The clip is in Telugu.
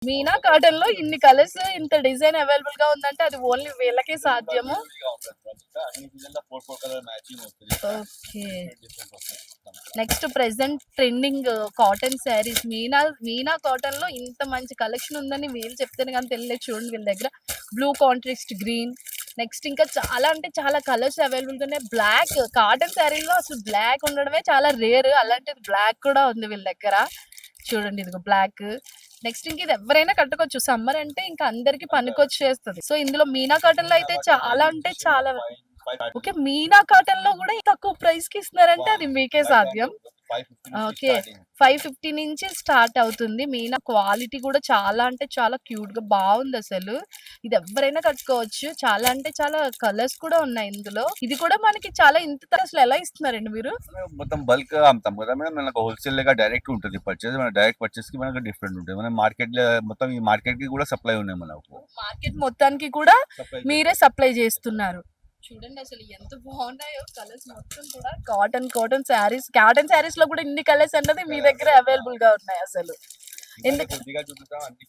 మీనా కాటన్ లో ఇన్ని కలర్స్ ఇంత డిజైన్ అవైలబుల్ గా ఉందంటే అది ఓన్లీ వీళ్ళకే సాధ్యము. Okay. Next present trending cotton saris Meena cotton లో ఇంత మంచి కలెక్షన్ ఉందని వీళ్ళు చెప్తేనే కానీ తెలియలేదు. చూడండి వీళ్ళ దగ్గర బ్లూ కాంట్రాస్ట్ గ్రీన్, నెక్స్ట్ ఇంకా చాలా అంటే చాలా కలర్స్ అవైలబుల్ గా ఉన్నాయి. బ్లాక్ కాటన్ శారీలో అసలు బ్లాక్ ఉండడమే చాలా రేర్, అలాంటిది బ్లాక్ కూడా ఉంది వీళ్ళ దగ్గర. చూడండి ఇదిగో బ్లాక్. నెక్స్ట్ ఇంక ఇది ఎవరైనా కట్టుకోవచ్చు, సమ్మర్ అంటే ఇంకా అందరికి పనికొచ్చేస్తుంది. సో ఇందులో మీనా కాటన్ లో అయితే చాలా అంటే చాలా. ఓకే, మీనా కాటన్ లో కూడా తక్కువ ప్రైస్ కి ఇస్తున్నారంటే అది మీకే సాధ్యం. ఓకే, 550 నుంచి స్టార్ట్ అవుతుంది. మీనా క్వాలిటీ కూడా చాలా అంటే చాలా క్యూట్ గా బాగుంది అసలు. ఇది ఎవరైనా కట్టుకోవచ్చు. చాలా అంటే చాలా కలర్స్ కూడా ఉన్నాయి ఇందులో. ఇది కూడా మనకి చాలా ఇంత అసలు ఎలా ఇస్తున్నారండి మీరు? మొత్తం బల్క్ అమ్ముతాం కదా మేడం, మనకు హోల్సేల్ గా డైరెక్ట్ ఉంటుంది పర్చేస్. మన డైరెక్ట్ పర్చేస్ కి మనకు డిఫరెంట్ ఉంటుంది. మన మార్కెట్ లో మొత్తం ఈ మార్కెట్ కి కూడా సప్లై ఉన్నాయి మనకు. మార్కెట్ మొత్తానికి కూడా మీరే సప్లై చేస్తున్నారు. చూడండి అసలు ఎంత బాగున్నాయో కలర్స్ మొత్తం కూడా. కాటన్ శారీస్ లో కూడా ఇన్ని కలర్స్ అన్నది మీ దగ్గర అవైలబుల్ గా ఉన్నాయి అసలు. కొద్దిగా చూపిస్తాం, అన్ని